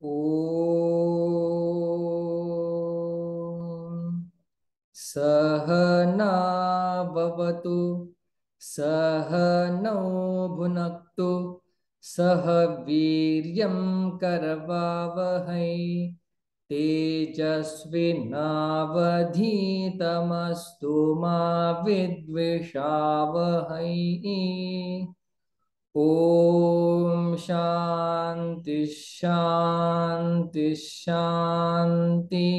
ॐ सहनाववतु सहनौ भुनक्तु सह वीर्यं करवावहै तेजस्विनावधीतमस्तु मा विद्विषावहै। ओम शांति शांति शांति।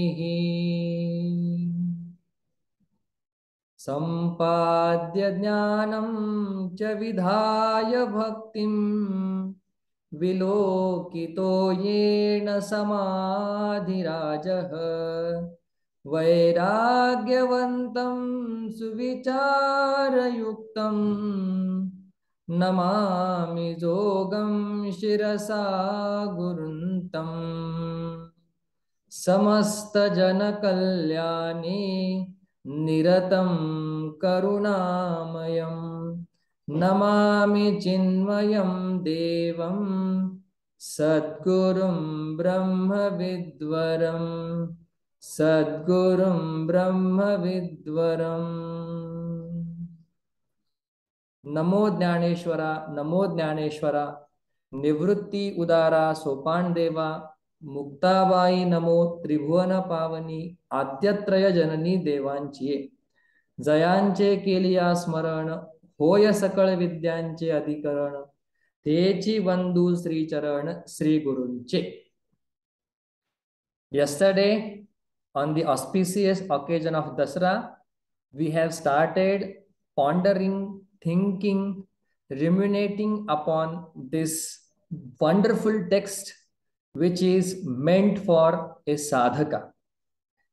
सम्पाद्य ज्ञानं च विधाय भक्तिं विलोकितो येन समाधिराजः वैराग्यवन्तं सुविचारयुक्तं नमामि जोगं शिरसा गुरुन्तं समस्तजनकल्याणे निरतं करुणामयं नमामि चिन्मयं देवं सद्गुरुं ब्रह्मविद्वरं सद्गुरुं ब्रह्मविद्वरम्। नमो ज्ञानेश्वरा नमो ज्ञानेश्वरा निवृत्ति उदारा सोपान देवा मुक्ताबाई नमो त्रिभुवन पावनी आद्यत्रय जननी देवांची जयांचे केलिया स्मरण होय सकळ विद्यांचे अधिकरण तेची वंदू श्री चरण Shri गुरूंचे. Yesterday, on the auspicious occasion of Dasra, we have started pondering, thinking, ruminating upon this wonderful text which is meant for a sadhaka.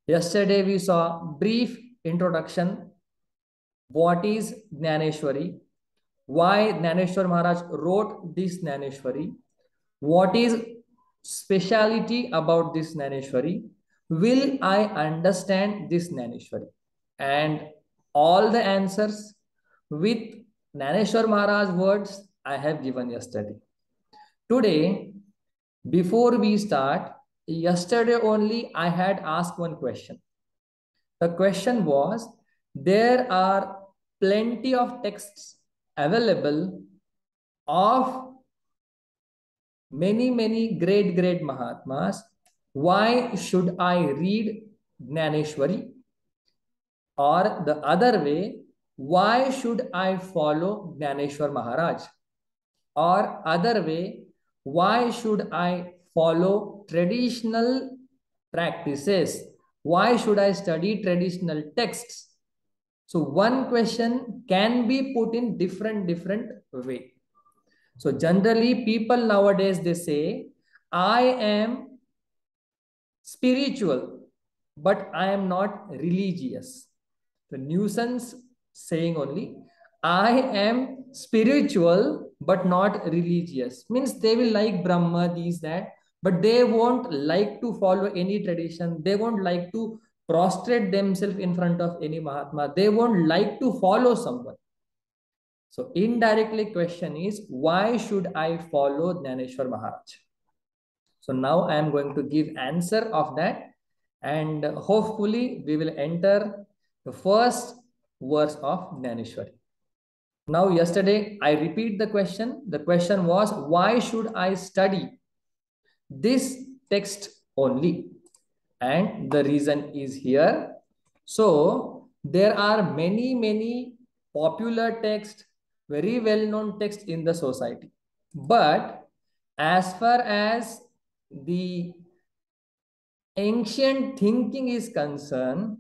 Yesterday we saw brief introduction. What is Jnaneshwari? Why Jnaneshwar Maharaj wrote this Jnaneshwari? What is speciality about this Jnaneshwari? Will I understand this Jnaneshwari? And all the answers with Jnaneshwar Maharaj's words I have given yesterday. Today, before we start, yesterday only I had asked one question. The question was, there are plenty of texts available of many great Mahatmas. Why should I read Jnaneshwari? Or the other way, why should I follow Jnaneshwar Maharaj? Or other way, why should I follow traditional practices? Why should I study traditional texts? So one question can be put in different way. So generally people nowadays, they say, I am spiritual, but I am not religious. The nuisance saying only, I am spiritual, but not religious. Means they will like Brahma, these, that, but they won't like to follow any tradition. They won't like to prostrate themselves in front of any Mahatma. They won't like to follow someone. So indirectly question is, why should I follow Jnaneshwar Maharaj? So now I am going to give answer of that, and hopefully we will enter the first verse of Jnaneshwari. Now yesterday I repeat the question. The question was, why should I study this text only? And the reason is here. So there are many popular texts, very well-known texts in the society. But as far as the ancient thinking is concerned,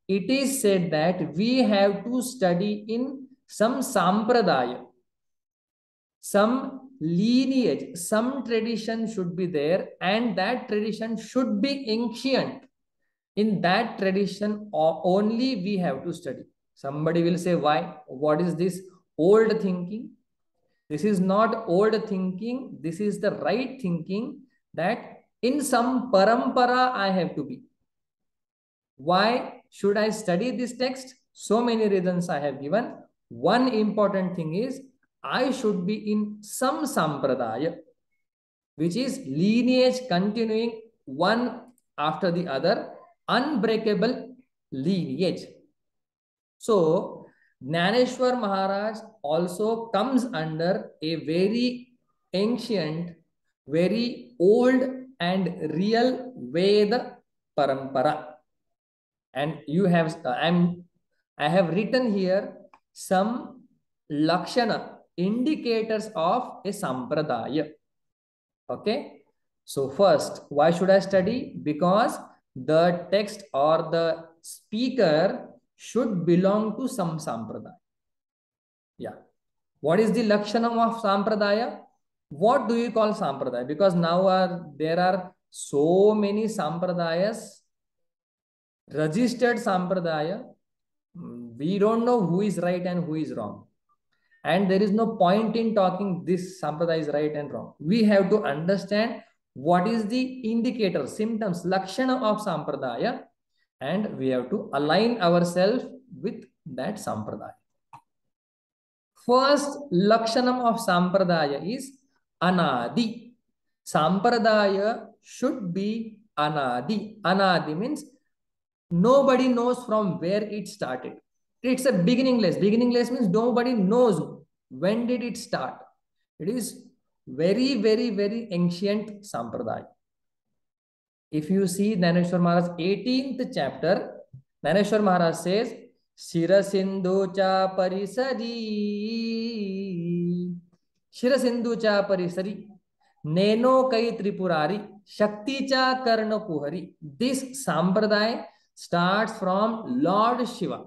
it is said that we have to study in some sampradaya, some lineage, some tradition should be there, and that tradition should be ancient. In that tradition only we have to study. Somebody will say, why? What is this old thinking? This is not old thinking. This is the right thinking, that in some parampara I have to be. Why should I study this text? So many reasons I have given. One important thing is, I should be in some sampradaya. which is lineage continuing one after the other, unbreakable lineage. So, Jnaneshwar Maharaj also comes under a very ancient, very old and real Veda parampara. And you have, I have written here some lakshana, indicators of a sampradaya. Okay. So first, why should I study? Because the text or the speaker should belong to some sampradaya. Yeah. What is the lakshanam of sampradaya? What do you call sampradaya? Because now there are so many sampradayas, registered sampradaya. We don't know who is right and who is wrong. And there is no point in talking this sampradaya is right and wrong. We have to understand what is the indicator, symptoms, lakshana of sampradaya, and we have to align ourselves with that sampradaya. First lakshanam of sampradaya is anadi. Sampradaya should be anadi. Anadi means nobody knows from where it started. It's a beginningless. Beginningless means nobody knows when did it start. It is very, very, very ancient sampradaya. If you see Jnaneshwar Maharaj 18th chapter, Jnaneshwar Maharaj says, Shirasindu cha parisari, Shirasindu cha parisari, Neno kai tripurari, Shakti cha karna kuhari. This sampradaya starts from Lord Shiva.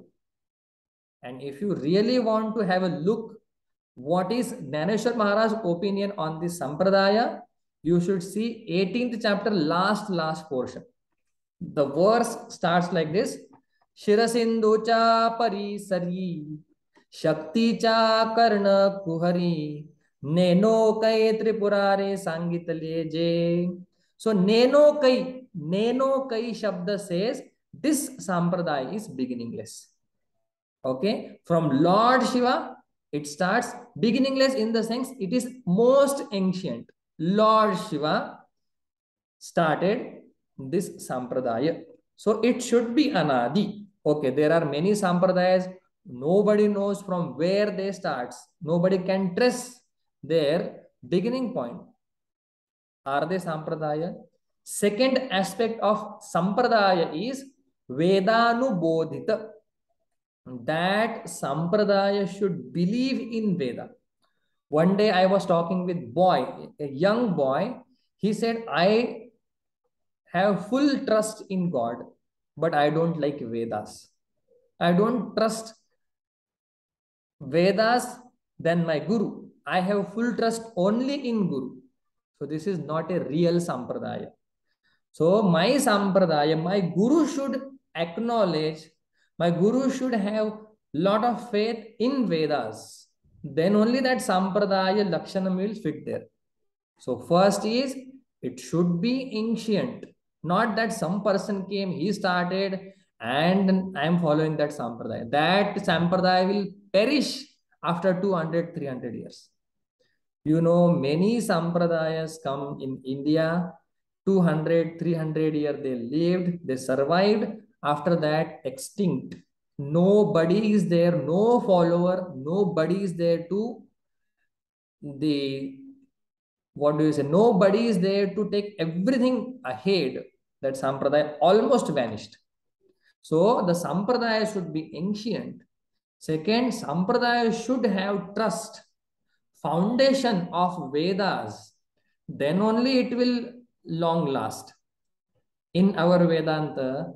And if you really want to have a look, what is Jnaneshwar Maharaj's opinion on this sampradaya, you should see 18th chapter, last portion. The verse starts like this. Shirasindu cha parisari, Shakti cha karna kuhari, Neno kai tripurare sangitale je. So Neno kai shabda says this sampradaya is beginningless. Okay, from Lord Shiva, it starts beginningless in the sense it is most ancient. Lord Shiva started this sampradaya. So it should be anadi. Okay, there are many sampradayas. Nobody knows from where they start. Nobody can trace their beginning point. Are they sampradaya? Second aspect of sampradaya is Vedanubodhita. That sampradaya should believe in Veda. One day I was talking with a young boy. He said, I have full trust in God, but I don't like Vedas. I don't trust Vedas than my Guru. I have full trust only in Guru. So this is not a real sampradaya. So my sampradaya, my Guru should acknowledge, my Guru should have lot of faith in Vedas. Then only that sampradaya lakshanam will fit there. So first is, it should be ancient. Not that some person came, he started, and I am following that sampradaya. That sampradaya will perish after 200, 300 years. You know, many sampradayas come in India, 200, 300 years they lived, they survived. After that, extinct. Nobody is there, no follower, nobody is there to what do you say? Nobody is there to take everything ahead. That sampradaya almost vanished. So the sampradaya should be ancient. Second, sampradaya should have trust, foundation of Vedas. Then only it will long last. In our Vedanta,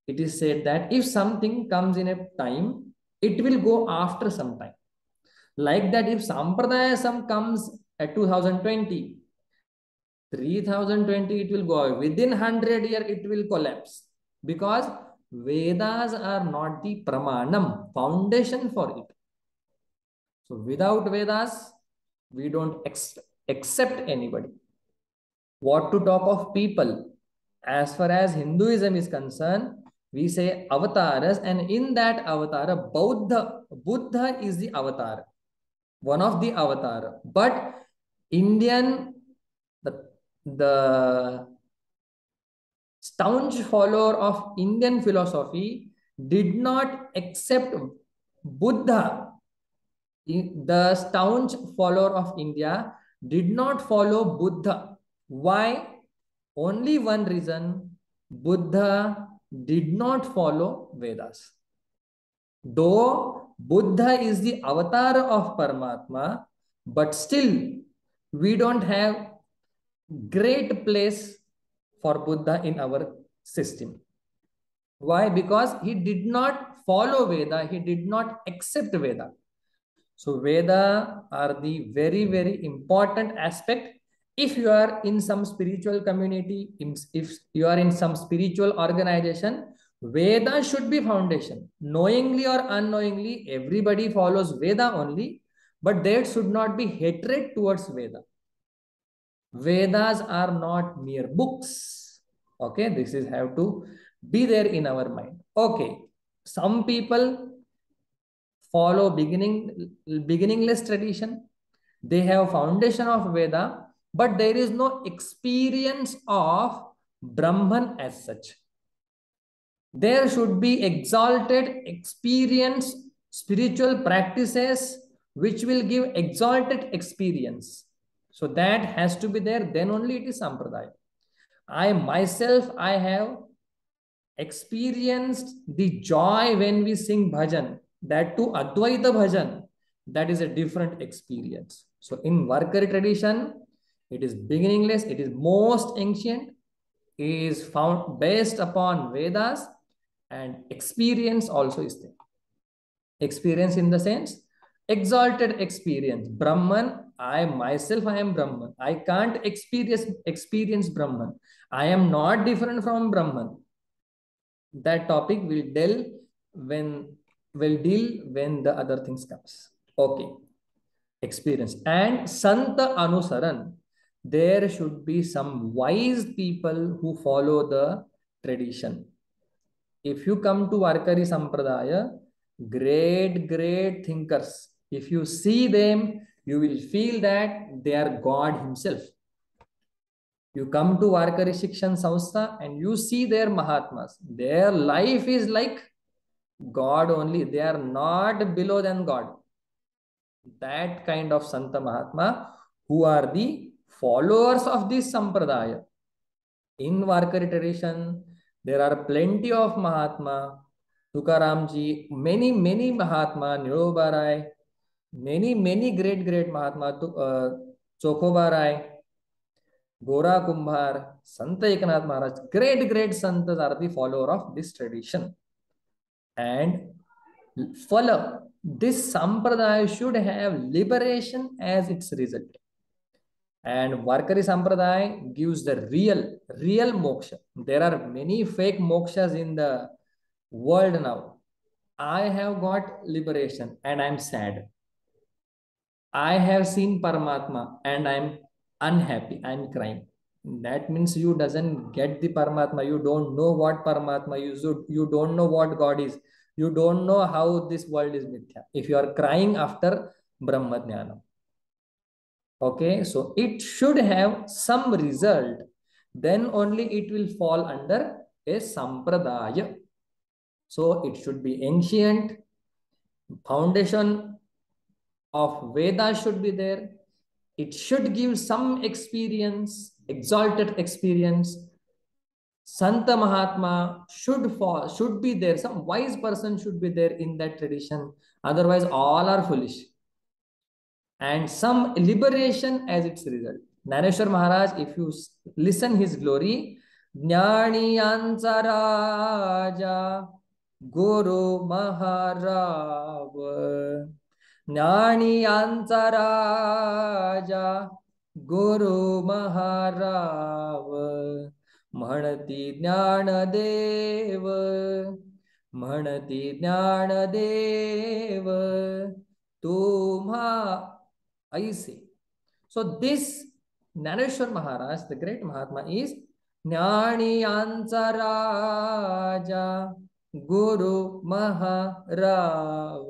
it is said that if something comes in a time, it will go after some time. Like that, if Sampradayasam comes at 2020, 3020 it will go away. Within 100 years, it will collapse. Because Vedas are not the pramanam, foundation for it. So without Vedas, we don't accept anybody. What to talk of people? As far as Hinduism is concerned, we say avatars, and in that avatar, Buddha is the avatar, one of the avatar. But the the staunch follower of Indian philosophy did not accept Buddha. The staunch follower of India did not follow Buddha. Why? Only one reason: Buddha did not follow Vedas. Though Buddha is the avatar of Paramatma, but still we don't have great place for Buddha in our system. Why? Because he did not follow Veda, he did not accept Veda. So Veda are the very, very important aspect. If you are in some spiritual community, if you are in some spiritual organization, Veda should be foundation. Knowingly or unknowingly, everybody follows Veda only, but there should not be hatred towards Veda. Vedas are not mere books. Okay, this is have to be there in our mind. Okay, some people follow beginningless tradition. They have foundation of Veda, but there is no experience of Brahman as such. There should be exalted experience, spiritual practices, which will give exalted experience. So that has to be there, then only it is Sampradaya. I myself, I have experienced the joy when we sing bhajan, that to Advaita bhajan, that is a different experience. So in Varkari tradition, it is beginningless, it is most ancient, is found based upon Vedas, and experience also is there. Experience in the sense, exalted experience. Brahman, I myself, I am Brahman. I can't experience Brahman. I am not different from Brahman. That topic will deal when the other things comes. Okay. Experience. And Santa Anusaran. There should be some wise people who follow the tradition. If you come to Varkari Sampradaya, great thinkers. If you see them, you will feel that they are God himself. You come to Varkari Shikshan Samstha and you see their Mahatmas. Their life is like God only. They are not below than God. That kind of Santa Mahatma who are the followers of this Sampradaya. In Varkari tradition, there are plenty of Mahatma. Tukaramji, many Mahatma, Nirobarai, many great Mahatma, Chokobarai, Gora Kumbhar, Santa Eknath Maharaj, great Santas are the follower of this tradition. And follow this Sampradaya should have liberation as its result. And Varkari Sampradaya gives the real moksha. There are many fake mokshas in the world now. I have got liberation and I'm sad. I have seen Paramatma and I'm unhappy. I'm crying. That means you doesn't get the Paramatma. You don't know what Paramatma is. You don't know what God is. You don't know how this world is mithya. If you are crying after Brahma Jnana. Okay, so it should have some result. Then only it will fall under a Sampradaya. So it should be ancient. Foundation of Veda should be there. It should give some experience, exalted experience. Santa Mahatma should be there. Some wise person should be there in that tradition. Otherwise, all are foolish. And some liberation as its result. Naneshwar Maharaj, if you listen his glory, Jnani Ansaraja Guru Maharav Jnani Ansaraja Guru Maharav Mhanati Jnana Dev Mhanati Jnana Dev Tumha I see. So this Naneshwar Maharaj, the great Mahatma, is Jnani Ansaraja Guru Maharav.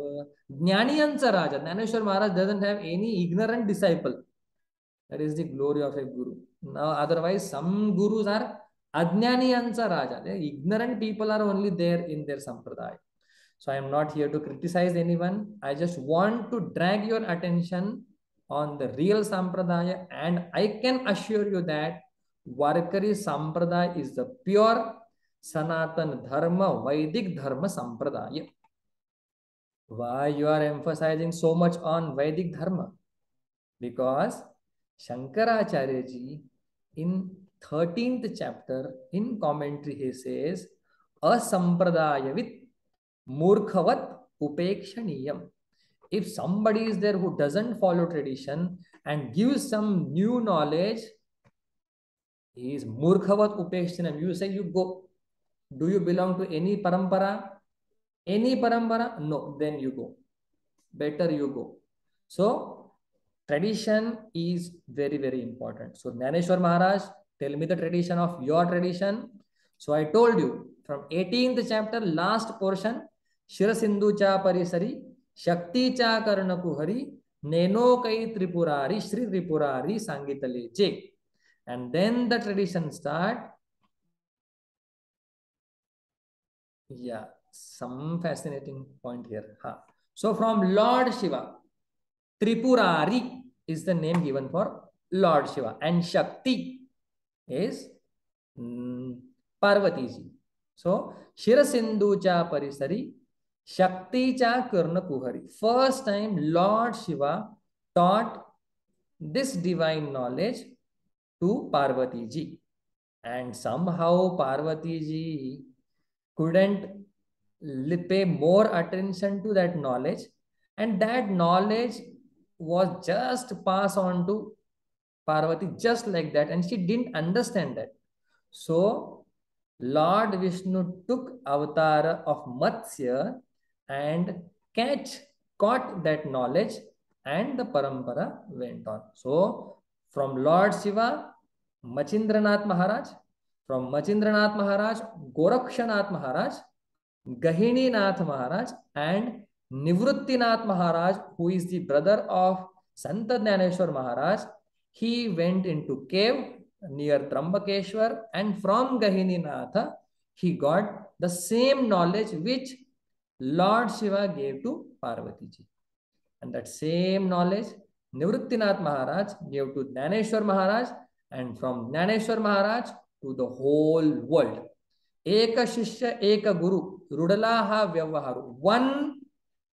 Jnani Ansaraja. Naneshwar Maharaj doesn't have any ignorant disciple. That is the glory of a guru. Now, otherwise, some gurus are Ajnaniyancha Raja. The ignorant people are only there in their sampradaya. So I am not here to criticize anyone. I just want to drag your attention on the real sampradaya, and I can assure you that Varkari sampradaya is the pure Sanatan Dharma, Vedic Dharma sampradaya. Why you are emphasizing so much on Vedic Dharma? Because Shankaracharya ji in 13th chapter in commentary he says asampradayavit murkhavat upekshaniyam. If somebody is there who doesn't follow tradition and gives some new knowledge, he is murkhavat upekshaniyam. You say you go. Do you belong to any parampara? Any parampara? No, then you go. Better you go. So tradition is very, very important. So Jnaneshwar Maharaj, tell me the tradition of your tradition. So I told you from 18th chapter, last portion, Shirasindu cha parisari, Shakti cha karnakuhari, Neno kai tripurari, Shri Tripurari, Sangitale je. And then the tradition start. Yeah, some fascinating point here. So from Lord Shiva, Tripurari is the name given for Lord Shiva, and Shakti is Parvati ji. So Shirasindu cha parisari, Shakti cha karna kuhari. First time Lord Shiva taught this divine knowledge to Parvati ji, and somehow Parvati ji couldn't pay more attention to that knowledge, and that knowledge was just passed on to Parvati just like that, and she didn't understand that. So Lord Vishnu took avatar of Matsya and caught that knowledge, and the parampara went on. So from Lord Shiva, Machindranath Maharaj, from Machindranath Maharaj, Gorakshanath Maharaj, Gahini Nath Maharaj, and Nivruttinath Maharaj, who is the brother of Sant Jnaneshwar Maharaj. He went into cave near Trambakeshwar, and from Gahini Nath, he got the same knowledge which Lord Shiva gave to Parvati ji. And that same knowledge Nivruttinath Maharaj gave to Jnaneshwar Maharaj, and from Jnaneshwar Maharaj to the whole world. Eka Shishya, Eka Guru, Rudalaha Vyavaharu. One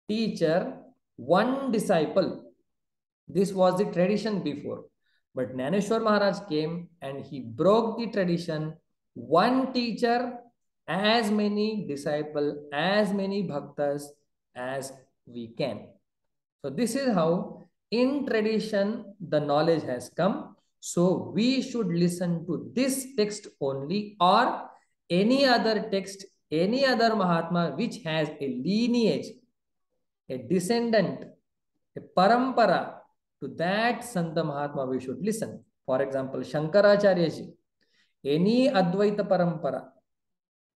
teacher, one disciple. This was the tradition before. But Jnaneshwar Maharaj came and he broke the tradition. One teacher, as many disciples, as many bhaktas as we can. So this is how in tradition the knowledge has come. So we should listen to this text only, or any other text, any other Mahatma which has a lineage, a descendant, a parampara, to that Santa Mahatma we should listen. For example, Shankaracharya ji, any Advaita parampara,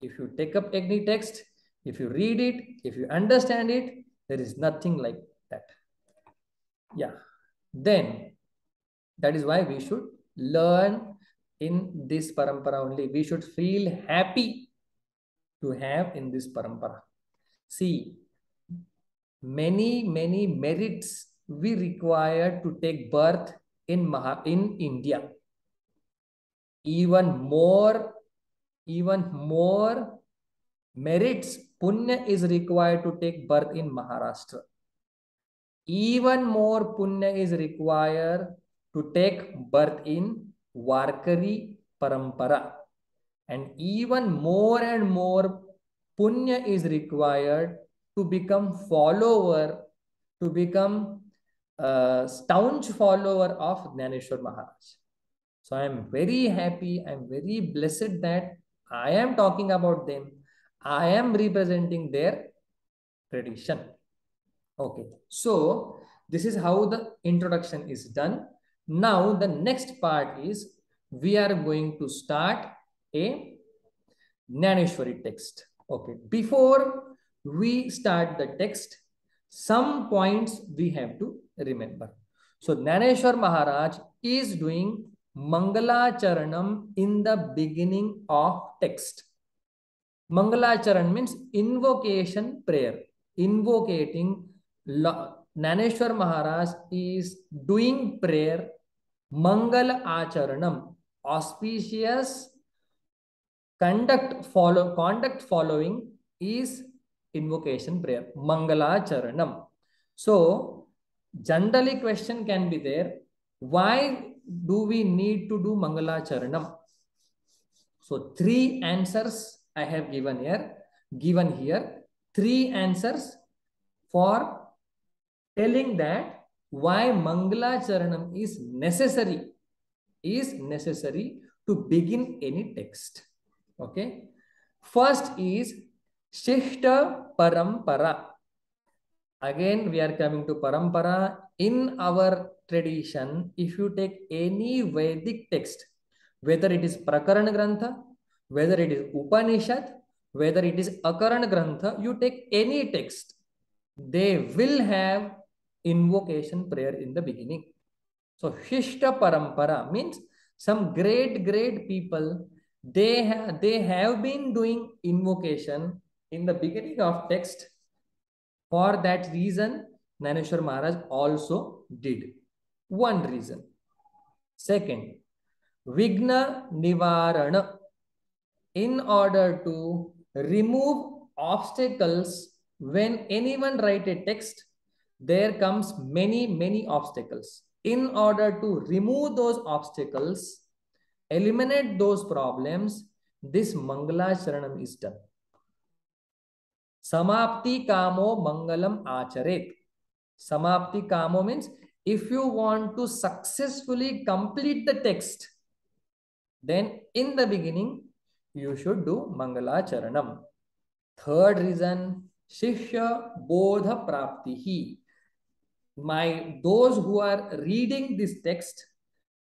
if you take up any text, if you read it, if you understand it, there is nothing like that. Yeah. Then that is why we should learn in this parampara only. We should feel happy to have in this parampara. See, many merits we require to take birth in India. Even more merits, punya is required to take birth in Maharashtra. Even more punya is required to take birth in Varkari parampara. And even more and more punya is required to become follower, to become a staunch follower of Jnaneshwar Maharaj. So I am very happy, I am very blessed that I am talking about them. I am representing their tradition. Okay, so this is how the introduction is done. Now the next part is we are going to start a Jnaneshwari text. Okay, before we start the text, some points we have to remember. So Jnaneshwar Maharaj is doing Mangalacharanam in the beginning of text. Mangalacharan means invocation prayer. Invocating. Jnaneshwar Maharaj is doing prayer. Mangala Acharanam. Auspicious conduct following is invocation prayer. Mangalacharanam. So generally question can be there. Why do we need to do Mangalacharanam? So three answers I have given here. Three answers for telling that why Mangalacharanam is necessary to begin any text. Okay. First is Shishta Parampara. Again, we are coming to Parampara. In our tradition, if you take any Vedic text, whether it is Prakarana Grantha, whether it is Upanishad, whether it is Akarana Grantha, you take any text, they will have invocation prayer in the beginning. So Shishta Parampara means some great people, they have been doing invocation in the beginning of text. For that reason, Jnaneshwar Maharaj also did. One reason. Second, Vigna Nivarana. In order to remove obstacles, when anyone write a text, there comes many obstacles. In order to remove those obstacles, eliminate those problems, this Mangalacharanam is done. Samapti Kamo Mangalam Acharet. Samapti Kamo means if you want to successfully complete the text, then in the beginning, you should do Mangalacharanam. Third reason, Shishya Bodha Praptihi. Those who are reading this text,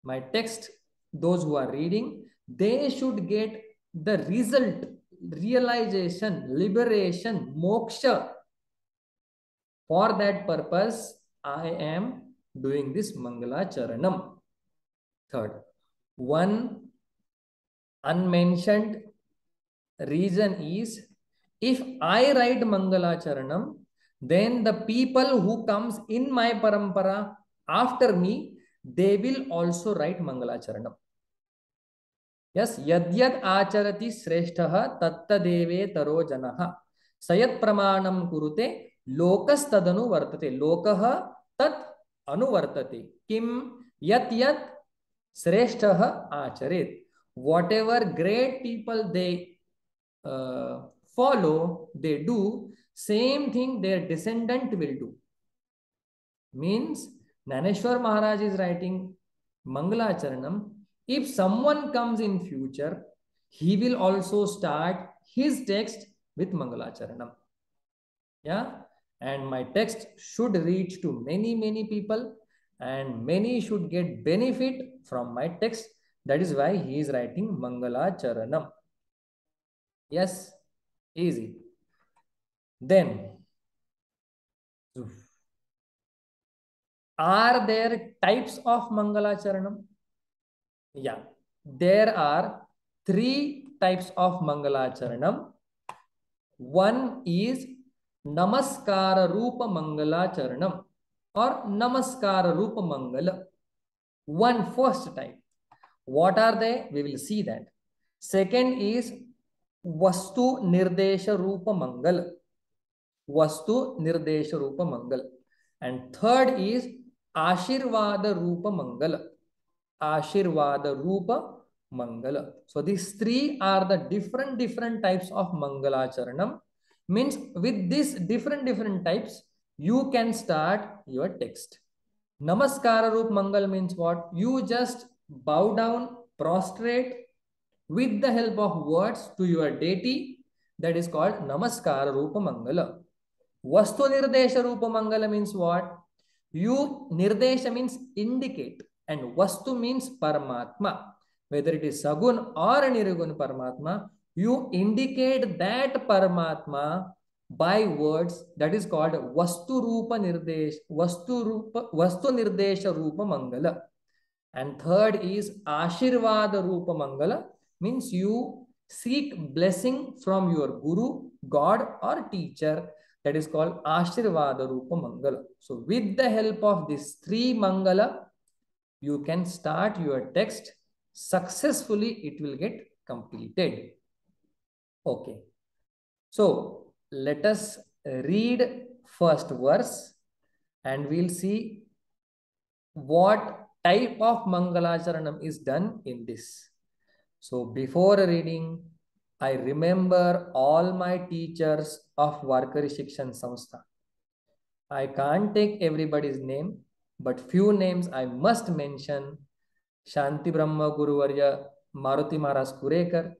those who are reading, they should get the result, realization, liberation, moksha. For that purpose, I am doing this Mangalacharanam. Third, one unmentioned reason is, if I write Mangalacharanam, then the people who comes in my parampara after me, they will also write Mangalacharanam. Yes, yadyad acharati shresthaha tattadeve taro janaha sayat pramanam kurute lokas tadanu vartate lokaha tat anuvartate kim yat shresthaha acharet. Whatever great people they follow, they do, same thing their descendant will do. Means Jnaneshwar Maharaj is writing Mangalacharanam. If someone comes in future, he will also start his text with Mangalacharanam. Yeah. And my text should reach to many people, and many should get benefit from my text. That is why he is writing Mangalacharanam. Yes, easy. Then, are there types of Mangalacharanam? Yeah, there are 3 types of Mangalacharanam. One is Namaskara Rupa Mangalacharanam or Namaskara Rupa Mangala. One first type. What are they? We will see that. Second is Vastu Nirdesha Rupa Mangala. Vastu Nirdesha Rupa Mangala. And third is Ashirvada Rupa Mangala. Ashirvada Rupa Mangala. So these 3 are the different types of Mangalacharanam. Means with these different types, you can start your text. Namaskara Rupa Mangal means what? You just bow down, prostrate with the help of words to your deity. That is called Namaskara Rupa Mangala. Vastu Nirdesha Rupa Mangala means what? You Nirdesha means indicate, and Vastu means Paramatma. Whether it is Sagun or Nirgun Paramatma, you indicate that Paramatma by words, that is called Vastu Rupa Nirdesha Rupa Mangala. And third is Ashirvada Rupa Mangala, means you seek blessing from your Guru, God or teacher. That is called Ashirvada Rupa Mangala. So with the help of these three Mangala, you can start your text successfully. It will get completed. Okay. So let us read first verse and we'll see what type of Mangalacharanam is done in this. So before reading, I remember all my teachers of Varkari Shikshan Samstha. I can't take everybody's name, but few names I must mention. Shanti Brahma Guru Varya Maruti Maharaj Kurekar,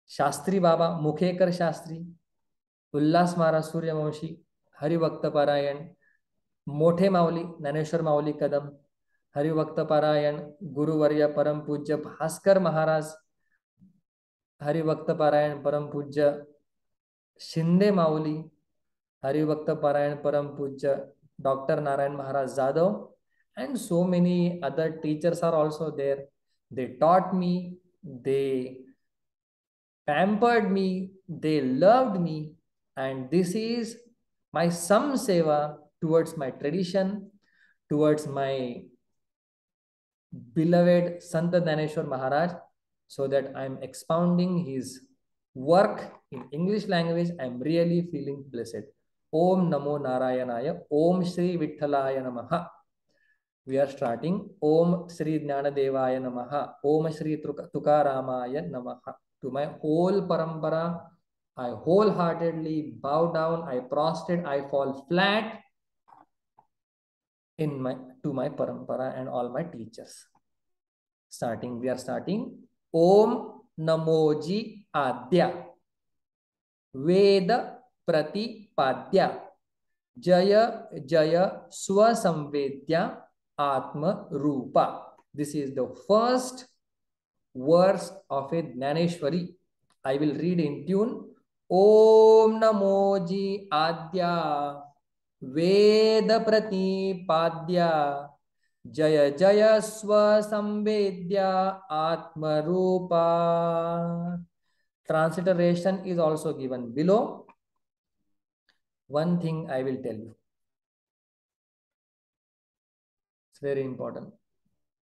Shastri Baba Mukhekar Shastri, Ullas Maharaj Suryavanshi, Harivakta Parayan, मोठे माऊली ज्ञानेश्वर माऊली कदम, हरिभक्त पारायण गुरुवर्य परम पूज्य भास्कर महाराज, हरिभक्त पारायण परम पूज्य शिंदे माऊली, हरिभक्त पारायण परम पूज्य Dr. Narayan Maharaj Jadhav, and so many other teachers are also there. They taught me, they pampered me, they loved me, and this is my some seva towards my tradition, towards my beloved Sant Dhaneshwar Maharaj, so that I'm expounding his work in English language. I'm really feeling blessed. Om Namo Narayanaya, Om Shri Vittalaya Namaha. We are starting Om Shri Jnanadevaya Namaha, Om Shri Tukaramaya Namaha. To my whole parampara, I wholeheartedly bow down, I prostrate, I fall flat in to my parampara and all my teachers. We are starting Om Namoji Adya Veda Pratipadya Jaya Jaya Swasamvedya Atma Rupa. This is the first verse of a Jnaneshwari. I will read in tune. Om Namoji Adya Veda Pratipadya Jaya Jaya Swasamvedya Atma Rupa. Transliteration is also given below. One thing I will tell you. It's very important.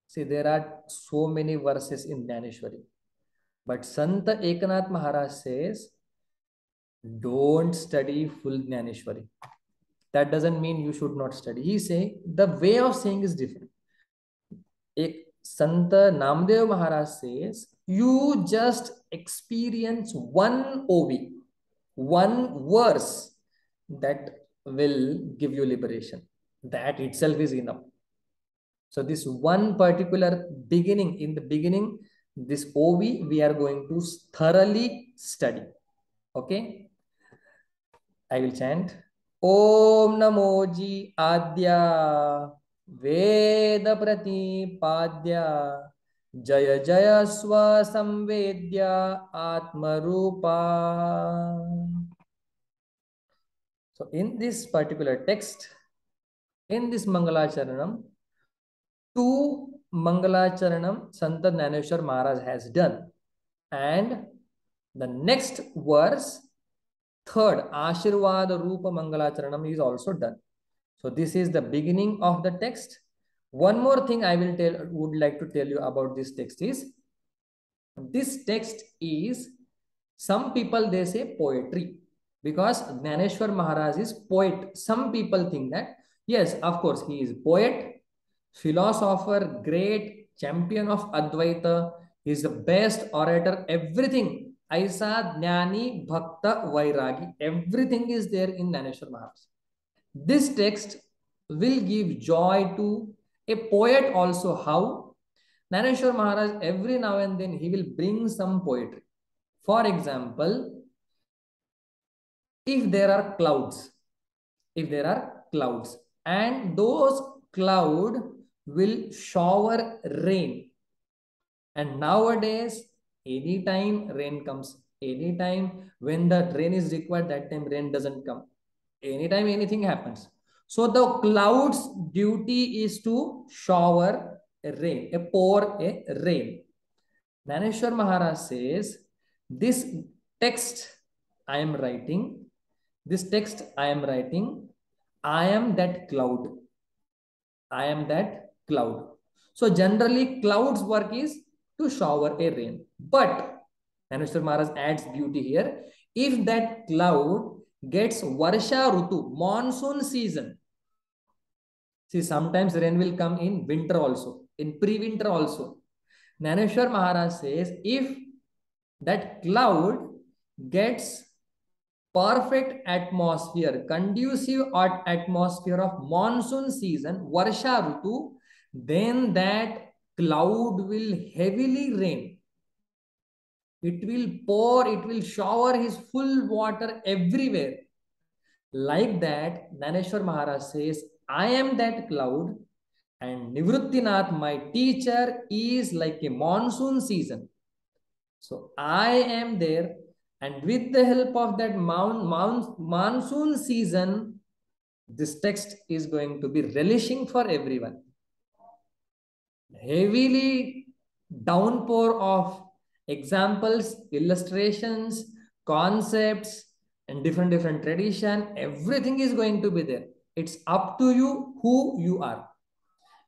See, there are so many verses in Jnaneshwari. But Sant Ekanath Maharaj says, don't study full Jnaneshwari. That doesn't mean you should not study. He say the way of saying is different. Sant Namdev Maharaj says, you just experience one OV, one verse that will give you liberation. That itself is enough. So this one particular beginning, in the beginning, this OV, we are going to thoroughly study. Okay? I will chant. Om Namoji Adya Veda Pratipadya Jaya Jaya Swasamvedya Atma Rupa. So in this particular text, in this Mangalacharanam, two Mangalacharanam Sant Jnaneshwar Maharaj has done. And the next verse, third Ashirvada Rupa Mangalacharanam is also done. So this is the beginning of the text. One more thing I would like to tell you about this text is, this text is, some people they say poetry, because Jnaneshwar Maharaj is poet. Some people think that, yes, of course, he is poet, philosopher, great champion of Advaita, he is the best orator, everything. Aisa, Jnani, Bhakta, Vairagi, everything is there in Jnaneshwar Maharaj. This text will give joy to a poet also. How? Jnaneshwar Maharaj, every now and then, he will bring some poetry. For example, if there are clouds, and those clouds will shower rain, and nowadays anytime rain comes, Anytime when the rain is required, that time rain doesn't come. Anytime anything happens. So the clouds duty is to shower a rain, a pour a rain. Dhaneshwar Maharaj says, this text I am writing, this text I am writing, I am that cloud. I am that cloud. So generally clouds work is to shower a rain. But Dhaneshwar Maharaj adds beauty here. If that cloud gets Varsha Rutu, monsoon season, see sometimes rain will come in winter also, in pre-winter also. Dhaneshwar Maharaj says, if that cloud gets perfect atmosphere, conducive atmosphere of monsoon season, Varsha Rutu, then that cloud will heavily rain. It will pour, it will shower his full water everywhere. Like that, Dhaneshwar Maharaj says, I am that cloud, and Nivruttinath, my teacher, is like a monsoon season. So I am there, and with the help of that monsoon season, this text is going to be relishing for everyone. Heavily downpour of examples, illustrations, concepts, and different tradition. Everything is going to be there. It's up to you who you are.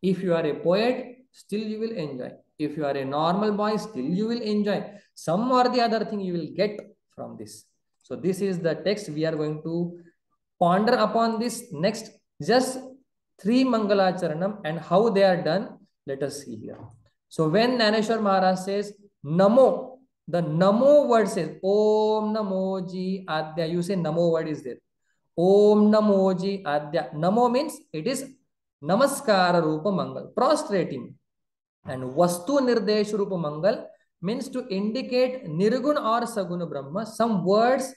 If you are a poet, still you will enjoy. If you are a normal boy, still you will enjoy. Some or the other thing you will get from this. So this is the text. We are going to ponder upon this next. Just 3 Mangalacharanam and how they are done. Let us see here. So when Dhaneshwar Maharaj says Namo, the Namo word says Om Namo Ji Adya. You say Namo word is there. Om Namo Ji Adya. Namo means it is Namaskara Rupa Mangal, prostrating. And Vastu Nirdesh Rupa Mangal means to indicate Nirgun or Saguna Brahma. Some words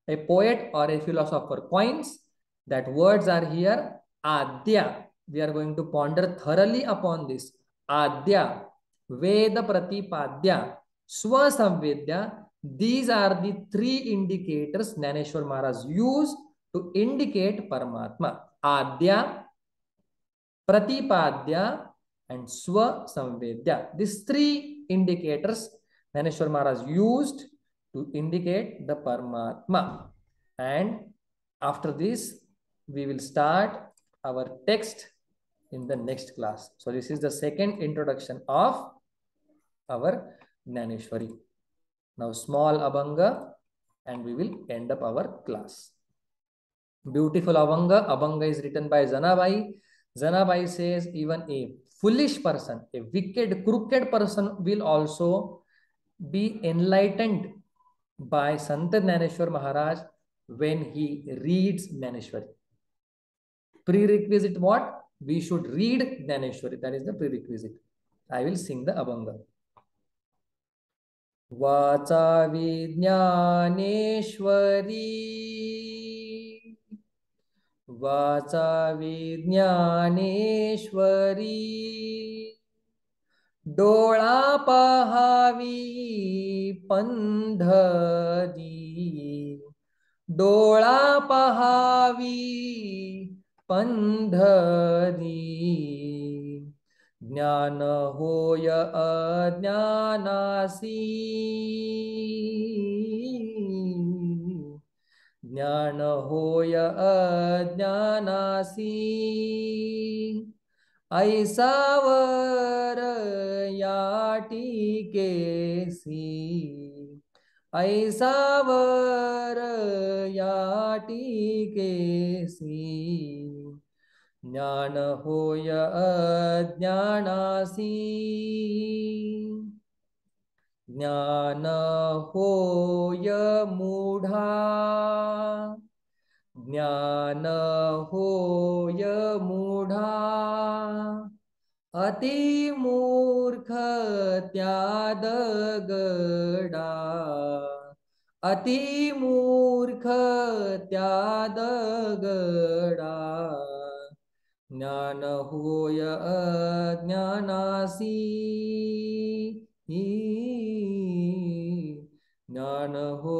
a poet or a philosopher coins. That words are here. Adya. We are going to ponder thoroughly upon this. Adya. Veda Pratipadya. Swasamvedya. These are the 3 indicators Dhaneshwar Maharaj used to indicate Paramatma. Adya, Pratipadya, and Swa Samvedya. These 3 indicators Dhaneshwar Maharaj used to indicate the Paramatma. And after this, we will start our text in the next class. So this is the second introduction of our Dhaneshwari. Now small Abhanga, and we will end up our class. Beautiful Abhanga. Abhanga is written by Janabai. Janabai says even a foolish person, a wicked, crooked person will also be enlightened by Sant Dhaneshwar Maharaj when he reads Dhaneshwari. Prerequisite what? We should read Dhaneshwari. That is the prerequisite. I will sing the Abhanga. Vacha Vijnaneshwari, Vacha Vijnaneshwari, डोळा पहावी पंढरी, डोळा पहावी पंढरी, ज्ञान होय अज्ञानासी, ज्ञान होय अज्ञानासी, ऐसा वर याटिकेसी, ऐसा वर याटिकेसी, ज्ञान होय अज्ञानासी, ज्ञान होय मूढा, ज्ञान होय मूढा, अति मूर्ख त्या दगडा, अति मूर्ख त्या दगडा, ज्ञान होय अज्ञानासी, ज्ञान हो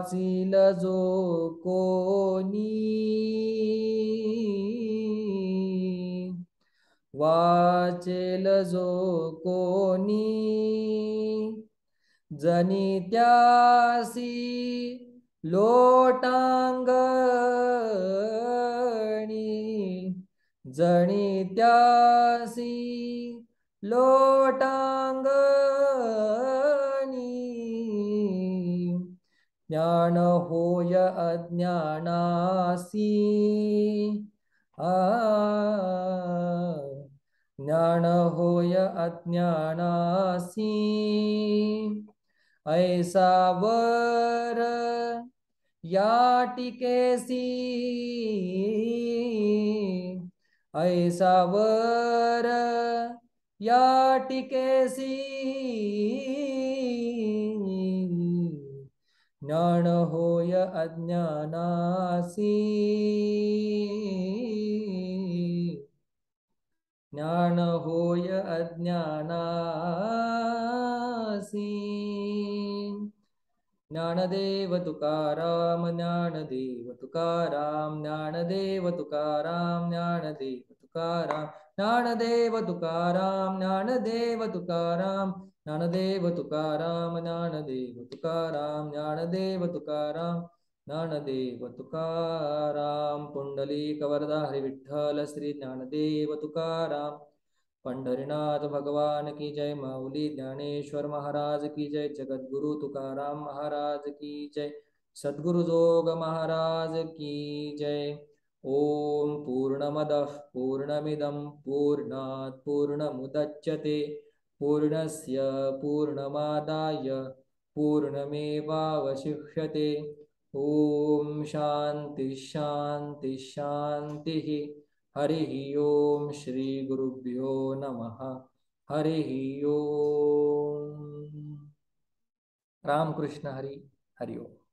वाचिल जो कोणी, वाचेल जो कोणी, जनी त्यासी लोटांगणी, जनी त्यासी लोटांगणी, ज्ञान होय अज्ञानासी, ज्ञान होय अज्ञानासी, ऐसा वर या टिकेसी, ऐसा वर या टिकेसी, ज्ञान होय अज्ञानासी, ज्ञान होय अज्ञानासी. ज्ञानदेव तुकाराम, ज्ञानदेव तुकाराम, ज्ञानदेव तुकाराम, ज्ञानदेव तुकाराम, ज्ञानदेव तुकाराम, ज्ञानदेव तुकाराम, ज्ञानदेव तुकाराम, ज्ञानदेव तुकाराम, ज्ञानदेव तुकाराम, ज्ञानदेव तुकाराम. पुंडलिक वरदा हरी विठ्ठल श्री ज्ञानदेव तुकाराम. पंढरीनाथ भगवान की जय. माऊली ज्ञानेश्वर महाराज की जय. जगद्गुरु तुकाराम महाराज की जय. सद्गुरु जोग महाराज की जय. ओम पूर्णमदः पूर्णमिदं पूर्णात् पूर्णमुदच्यते पूर्णस्य पूर्णमादाय पूर्णमेवावशिष्यते. ओम शांति शांति शांति. हरिः ओम. श्री गुरुभ्यो नमः. हरिः ओम. रामकृष्ण हरि. हरि ओम.